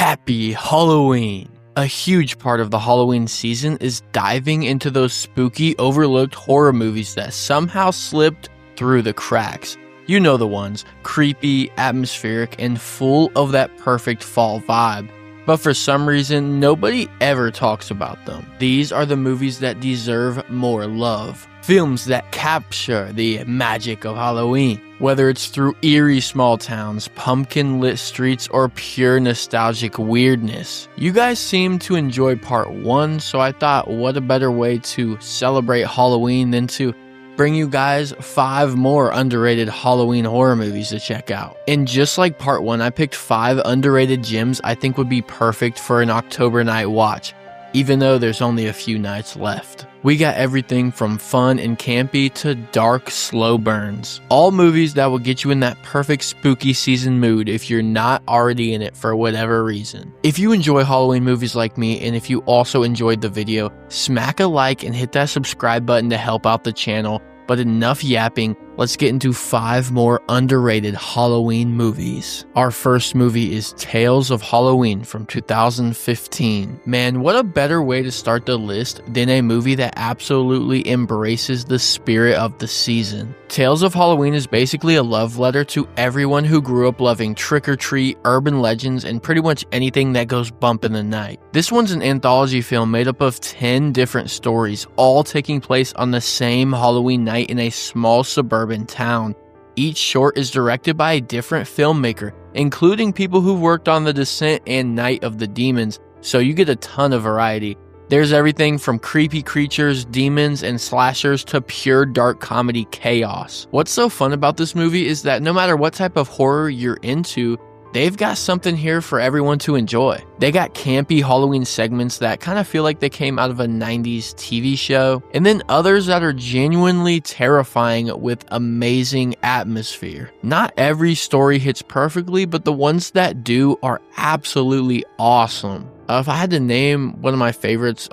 Happy Halloween! A huge part of the Halloween season is diving into those spooky, overlooked horror movies that somehow slipped through the cracks. You know the ones, creepy, atmospheric, and full of that perfect fall vibe. But for some reason, nobody ever talks about them. These are the movies that deserve more love. Films that capture the magic of Halloween. Whether it's through eerie small towns, pumpkin-lit streets, or pure nostalgic weirdness. You guys seem to enjoy part 1, so I thought what a better way to celebrate Halloween than to bring you guys 5 more underrated Halloween horror movies to check out. And just like part 1, I picked 5 underrated gems I think would be perfect for an October night watch, even though there's only a few nights left. We got everything from fun and campy to dark, slow burns. All movies that will get you in that perfect spooky season mood if you're not already in it for whatever reason. If you enjoy Halloween movies like me, and if you also enjoyed the video, smack a like and hit that subscribe button to help out the channel. But enough yapping, let's get into 5 more underrated Halloween movies. Our first movie is Tales of Halloween from 2015. Man, what a better way to start the list than a movie that absolutely embraces the spirit of the season. Tales of Halloween is basically a love letter to everyone who grew up loving trick-or-treat, urban legends, and pretty much anything that goes bump in the night. This one's an anthology film made up of 10 different stories, all taking place on the same Halloween night in a small suburban town. Each short is directed by a different filmmaker, including people who've worked on The Descent and Night of the Demons, so you get a ton of variety. There's everything from creepy creatures, demons, and slashers to pure dark comedy chaos. What's so fun about this movie is that no matter what type of horror you're into, they've got something here for everyone to enjoy. They got campy Halloween segments that kind of feel like they came out of a 90s TV show, and then others that are genuinely terrifying with amazing atmosphere. Not every story hits perfectly, but the ones that do are absolutely awesome. If I had to name one of my favorites,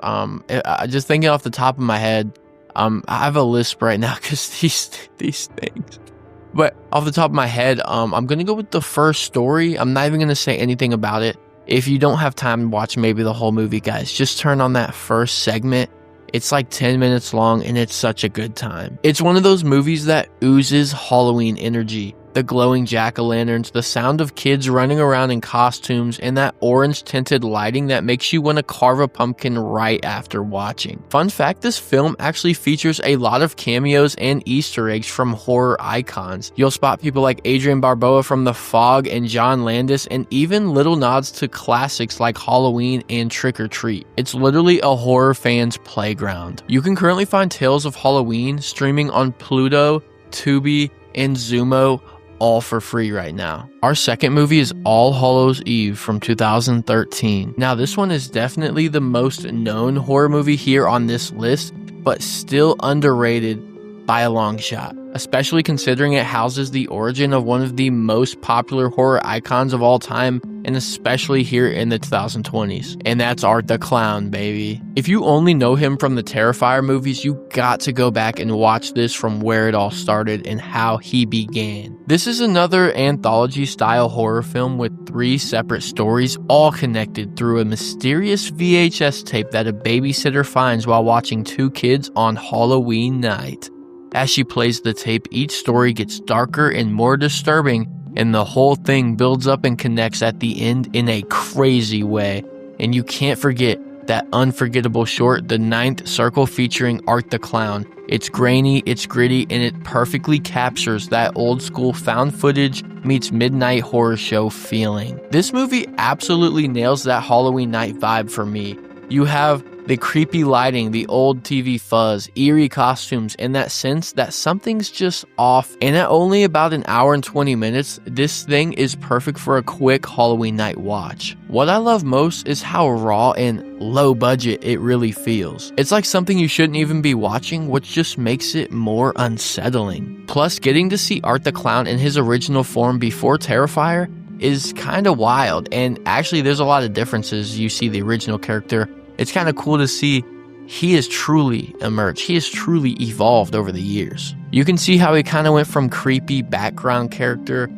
just thinking off the top of my head, I have a lisp right now because these things. But off the top of my head, I'm going to go with the first story. I'm not even going to say anything about it. If you don't have time to watch maybe the whole movie, guys, just turn on that first segment. It's like 10 minutes long, and it's such a good time. It's one of those movies that oozes Halloween energy. The glowing jack-o'-lanterns, the sound of kids running around in costumes, and that orange-tinted lighting that makes you want to carve a pumpkin right after watching. Fun fact, this film actually features a lot of cameos and Easter eggs from horror icons. You'll spot people like Adrian Barbeau from The Fog and John Landis, and even little nods to classics like Halloween and Trick or Treat. It's literally a horror fan's playground. You can currently find Tales of Halloween streaming on Pluto, Tubi, and Zumo, all for free right now. Our second movie is All Hallows Eve from 2013. Now this one is definitely the most known horror movie here on this list, but still underrated by a long shot, especially considering it houses the origin of one of the most popular horror icons of all time, and especially here in the 2020s. And that's Art the Clown, baby. If you only know him from the Terrifier movies, you got to go back and watch this from where it all started and how he began. This is another anthology-style horror film with 3 separate stories, all connected through a mysterious VHS tape that a babysitter finds while watching 2 kids on Halloween night. As she plays the tape, each story gets darker and more disturbing, and the whole thing builds up and connects at the end in a crazy way. And you can't forget that unforgettable short, The Ninth Circle, featuring Art the Clown. It's grainy, it's gritty, and it perfectly captures that old school found footage meets midnight horror show feeling. This movie absolutely nails that Halloween night vibe for me. You have the creepy lighting, the old TV fuzz, eerie costumes, and that sense that something's just off. And at only about an hour and 20 minutes, this thing is perfect for a quick Halloween night watch. What I love most is how raw and low budget it really feels. It's like something you shouldn't even be watching, which just makes it more unsettling. Plus, getting to see Art the Clown in his original form before Terrifier is kind of wild. And actually, there's a lot of differences. You see the original character. It's kind of cool to see he has truly emerged. He has truly evolved over the years. You can see how he kind of went from creepy background character,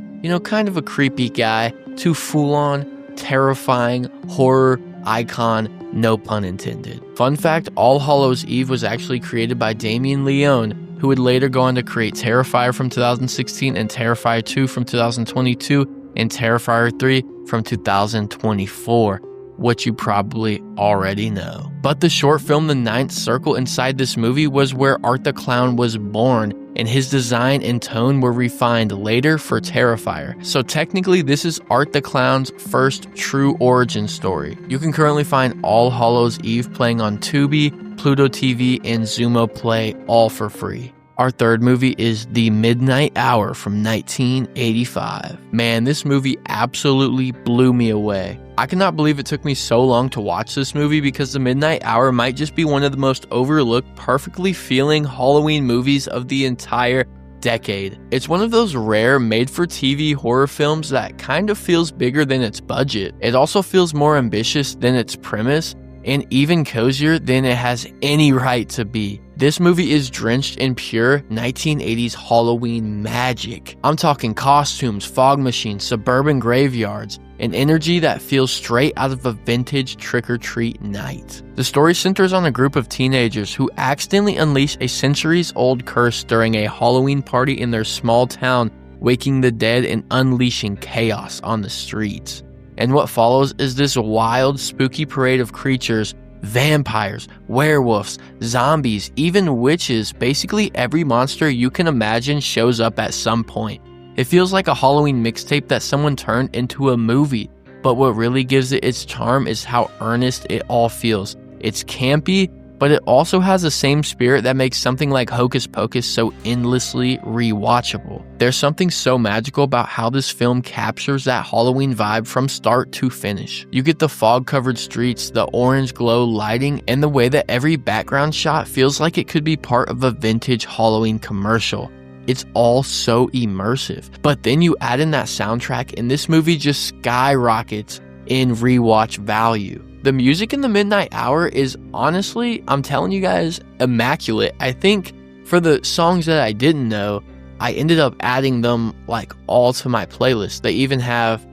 kind of a creepy guy, to full-on terrifying horror icon, no pun intended. Fun fact, All Hallows Eve was actually created by Damien Leone, who would later go on to create Terrifier from 2016 and Terrifier 2 from 2022 and Terrifier 3 from 2024, which you probably already know. But the short film The Ninth Circle inside this movie was where Art the Clown was born, and his design and tone were refined later for Terrifier. So technically, this is Art the Clown's first true origin story. You can currently find All Hallows Eve playing on Tubi, Pluto TV, and Xumo Play, all for free. Our third movie is The Midnight Hour from 1985. Man, this movie absolutely blew me away. I cannot believe it took me so long to watch this movie because The Midnight Hour might just be one of the most overlooked, perfectly feeling Halloween movies of the entire decade. It's one of those rare made-for-TV horror films that kind of feels bigger than its budget. It also feels more ambitious than its premise, and even cozier than it has any right to be. This movie is drenched in pure 1980s Halloween magic. I'm talking costumes, fog machines, suburban graveyards, an energy that feels straight out of a vintage trick-or-treat night. The story centers on a group of teenagers who accidentally unleash a centuries-old curse during a Halloween party in their small town, waking the dead and unleashing chaos on the streets. And what follows is this wild, spooky parade of creatures, vampires, werewolves, zombies, even witches. Basically every monster you can imagine shows up at some point. It feels like a Halloween mixtape that someone turned into a movie, but what really gives it its charm is how earnest it all feels. It's campy, but it also has the same spirit that makes something like Hocus Pocus so endlessly rewatchable. There's something so magical about how this film captures that Halloween vibe from start to finish. You get the fog-covered streets, the orange glow lighting, and the way that every background shot feels like it could be part of a vintage Halloween commercial. It's all so immersive. But then you add in that soundtrack and this movie just skyrockets in rewatch value. The music in The Midnight Hour is honestly, I'm telling you guys, immaculate. I think for the songs that I didn't know, I ended up adding them like all to my playlist. They even have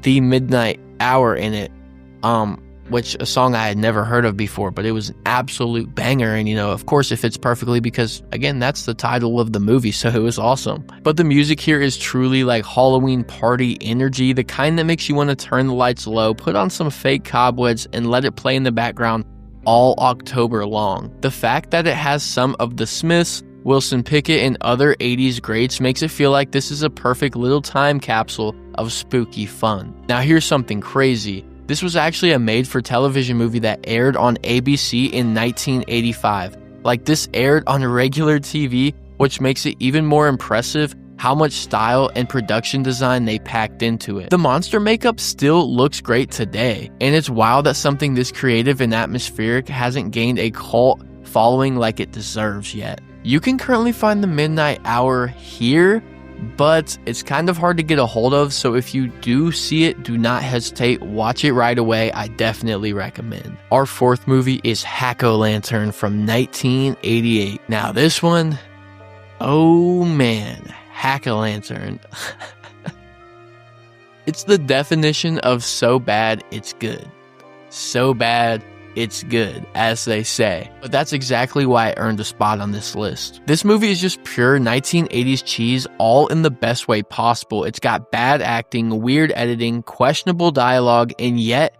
The Midnight Hour in it, which a song I had never heard of before, but it was an absolute banger. And, of course, it fits perfectly because, again, that's the title of the movie, so it was awesome. But the music here is truly like Halloween party energy, the kind that makes you want to turn the lights low, put on some fake cobwebs, and let it play in the background all October long. The fact that it has some of the Smiths, Wilson Pickett, and other 80s greats makes it feel like this is a perfect little time capsule of spooky fun. Now, here's something crazy. This was actually a made-for-television movie that aired on ABC in 1985. Like, this aired on regular TV, which makes it even more impressive how much style and production design they packed into it. The monster makeup still looks great today, and it's wild that something this creative and atmospheric hasn't gained a cult following like it deserves yet. You can currently find The Midnight Hour here, but it's kind of hard to get a hold of, so if you do see it, do not hesitate, watch it right away. I definitely recommend. Our fourth movie is Hack-O-Lantern from 1988. Now this one, oh man, Hack-O-Lantern. It's the definition of so bad it's good. So bad it's good, as they say. But that's exactly why it earned a spot on this list. This movie is just pure 1980s cheese, all in the best way possible. It's got bad acting, weird editing, questionable dialogue, and yet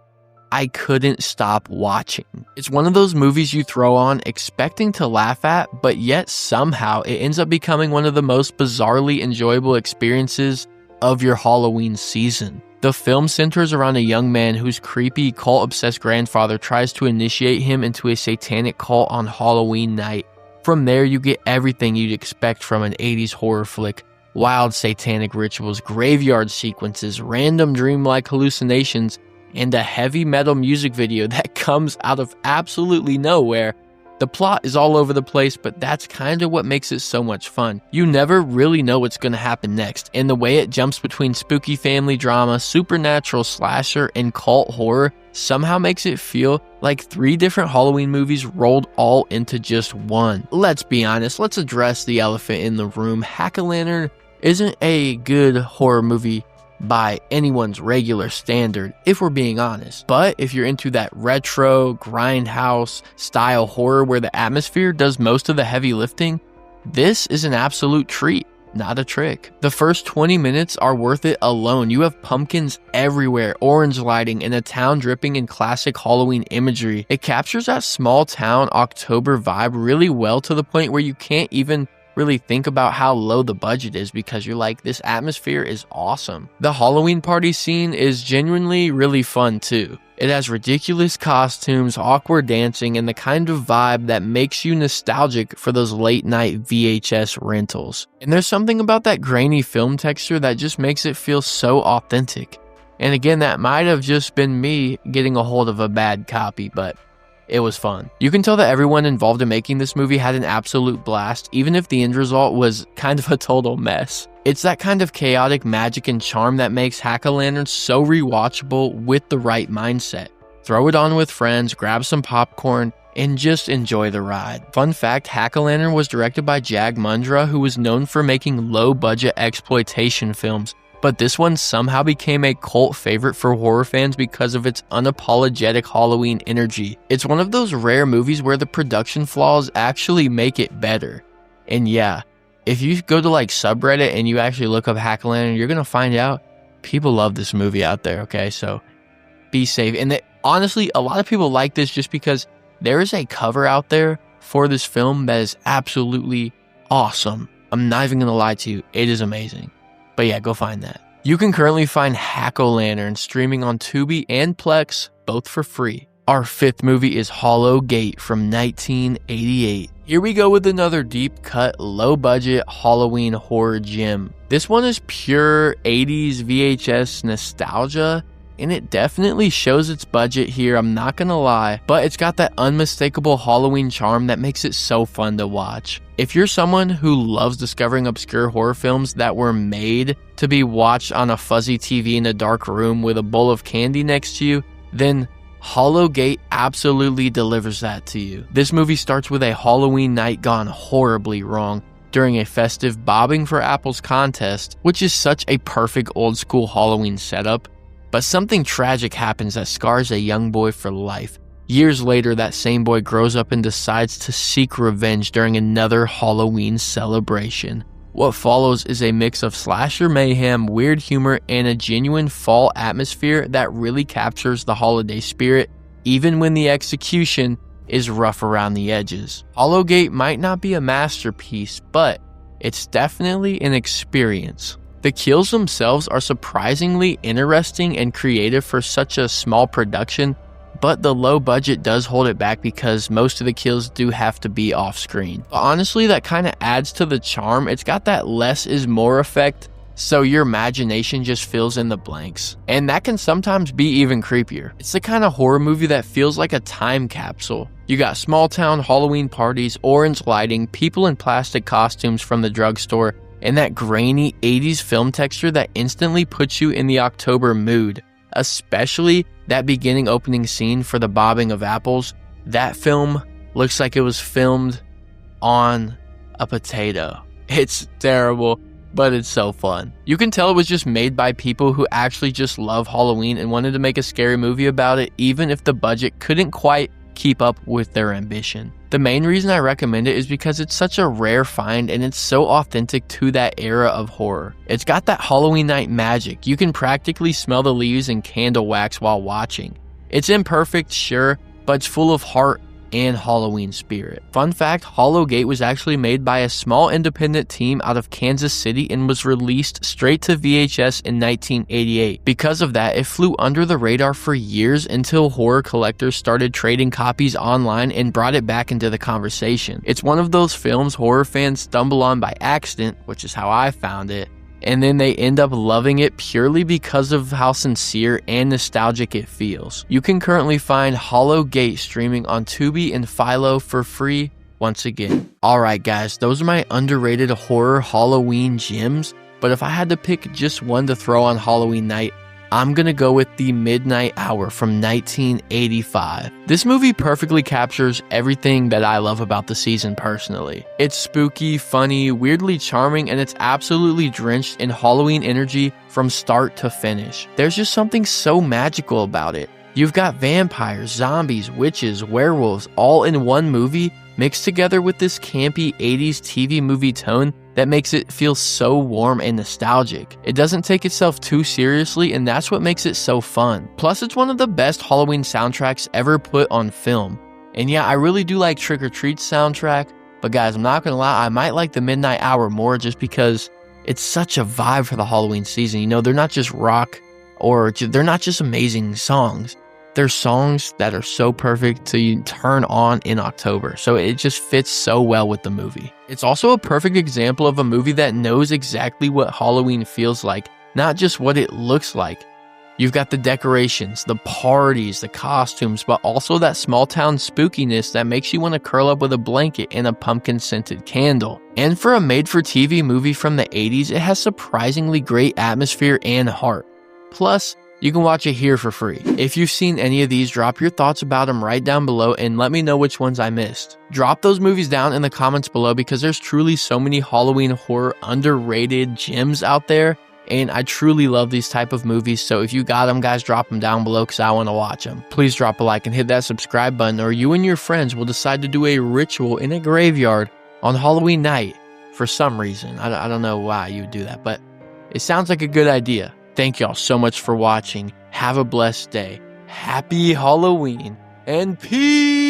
I couldn't stop watching. It's one of those movies you throw on expecting to laugh at, but yet somehow it ends up becoming one of the most bizarrely enjoyable experiences of your Halloween season. The film centers around a young man whose creepy, cult-obsessed grandfather tries to initiate him into a satanic cult on Halloween night. From there, you get everything you'd expect from an 80s horror flick. Wild satanic rituals, graveyard sequences, random dreamlike hallucinations, and a heavy metal music video that comes out of absolutely nowhere. The plot is all over the place, but that's kind of what makes it so much fun. You never really know what's going to happen next, and the way it jumps between spooky family drama, supernatural slasher, and cult horror somehow makes it feel like 3 different Halloween movies rolled all into just one. Let's be honest, let's address the elephant in the room. Hack-O-Lantern isn't a good horror movie by anyone's regular standard, if we're being honest. But if you're into that retro, grindhouse style horror where the atmosphere does most of the heavy lifting, this is an absolute treat, not a trick. The first 20 minutes are worth it alone. You have pumpkins everywhere, orange lighting, and a town dripping in classic Halloween imagery. It captures that small town October vibe really well, to the point where you can't even really think about how low the budget is, because you're like, this atmosphere is awesome. The Halloween party scene is genuinely really fun too. It has ridiculous costumes, awkward dancing, and the kind of vibe that makes you nostalgic for those late night VHS rentals. And there's something about that grainy film texture that just makes it feel so authentic. And again, that might have just been me getting a hold of a bad copy, but it was fun. You can tell that everyone involved in making this movie had an absolute blast, even if the end result was kind of a total mess. It's that kind of chaotic magic and charm that makes Hack-O-Lantern so rewatchable with the right mindset. Throw it on with friends, grab some popcorn, and just enjoy the ride. Fun fact, Hack-O-Lantern was directed by Jag Mundra, who was known for making low-budget exploitation films. But this one somehow became a cult favorite for horror fans because of its unapologetic Halloween energy. It's one of those rare movies where the production flaws actually make it better. And yeah, if you go to like subreddit and you actually look up Hack-O-Lantern, you're gonna find out people love this movie out there, okay? So be safe. And honestly, a lot of people like this just because there is a cover out there for this film that is absolutely awesome. I'm not even gonna lie to you, it is amazing. But yeah, go find that. You can currently find Hack-O-Lantern streaming on Tubi and Plex, both for free. Our fifth movie is Hallow Gate from 1988. Here we go with another deep cut, low budget Halloween horror gem. This one is pure 80s VHS nostalgia, and it definitely shows its budget here, I'm not gonna lie, but it's got that unmistakable Halloween charm that makes it so fun to watch. If you're someone who loves discovering obscure horror films that were made to be watched on a fuzzy TV in a dark room with a bowl of candy next to you, then Hallow Gate absolutely delivers that to you. This movie starts with a Halloween night gone horribly wrong during a festive Bobbing for Apples contest, which is such a perfect old school Halloween setup. But something tragic happens that scars a young boy for life. Years later, that same boy grows up and decides to seek revenge during another Halloween celebration. What follows is a mix of slasher mayhem, weird humor, and a genuine fall atmosphere that really captures the holiday spirit, even when the execution is rough around the edges. Hallow Gate might not be a masterpiece, but it's definitely an experience. The kills themselves are surprisingly interesting and creative for such a small production, but the low budget does hold it back because most of the kills do have to be off screen. But honestly, that kind of adds to the charm. It's got that less is more effect, so your imagination just fills in the blanks. And that can sometimes be even creepier. It's the kind of horror movie that feels like a time capsule. You got small town Halloween parties, orange lighting, people in plastic costumes from the drugstore, and that grainy 80s film texture that instantly puts you in the October mood. Especially that beginning opening scene for the bobbing of apples. That film looks like it was filmed on a potato. It's terrible, but it's so fun. You can tell it was just made by people who actually just love Halloween and wanted to make a scary movie about it, even if the budget couldn't quite keep up with their ambition. The main reason I recommend it is because it's such a rare find and it's so authentic to that era of horror. It's got that Halloween night magic. You can practically smell the leaves and candle wax while watching. It's imperfect, sure, but it's full of heart and Halloween spirit. Fun fact, Hallow Gate was actually made by a small independent team out of Kansas City and was released straight to VHS in 1988. Because of that, it flew under the radar for years until horror collectors started trading copies online and brought it back into the conversation. It's one of those films horror fans stumble on by accident, which is how I found it, and then they end up loving it purely because of how sincere and nostalgic it feels. You can currently find Hallow Gate streaming on Tubi and Philo for free once again. Alright guys, those are my underrated horror Halloween gems, but if I had to pick just one to throw on Halloween night, I'm gonna go with The Midnight Hour from 1985. This movie perfectly captures everything that I love about the season personally. It's spooky, funny, weirdly charming, and it's absolutely drenched in Halloween energy from start to finish. There's just something so magical about it. You've got vampires, zombies, witches, werewolves, all in one movie, mixed together with this campy 80s TV movie tone that makes it feel so warm and nostalgic. It doesn't take itself too seriously, and that's what makes it so fun. Plus, it's one of the best Halloween soundtracks ever put on film. And yeah, I really do like Trick or Treat's soundtrack, but guys, I'm not gonna lie, I might like The Midnight Hour more just because it's such a vibe for the Halloween season. You know, they're not just rock, or they're not just amazing songs. They're songs that are so perfect to turn on in October, so it just fits so well with the movie. It's also a perfect example of a movie that knows exactly what Halloween feels like, not just what it looks like. You've got the decorations, the parties, the costumes, but also that small town spookiness that makes you want to curl up with a blanket and a pumpkin scented candle. And for a made-for-TV movie from the 80s, it has surprisingly great atmosphere and heart. Plus, you can watch it here for free. If you've seen any of these, drop your thoughts about them right down below and let me know which ones I missed. Drop those movies down in the comments below because there's truly so many Halloween horror underrated gems out there, and I truly love these type of movies, so if you got them, guys, drop them down below because I want to watch them. Please drop a like and hit that subscribe button, or you and your friends will decide to do a ritual in a graveyard on Halloween night for some reason. I don't know why you would do that, but it sounds like a good idea. Thank y'all so much for watching. Have a blessed day. Happy Halloween and peace!